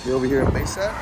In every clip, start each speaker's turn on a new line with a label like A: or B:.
A: We're over here in Bayside.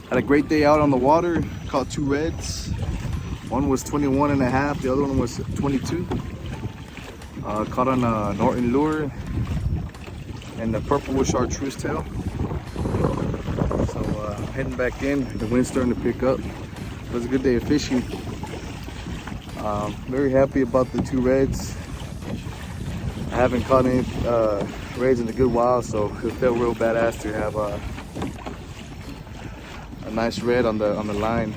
A: Had a great day out on the water. Caught 2 reds. One was 21 and a half, the other one was 22. Caught on a Norton lure and the purple was chartreuse tail. So heading back in, the wind's starting to pick up. It was a good day of fishing. Very happy about the 2 reds. I haven't caught any reds in a good while, so it felt real badass to have a nice red on the line.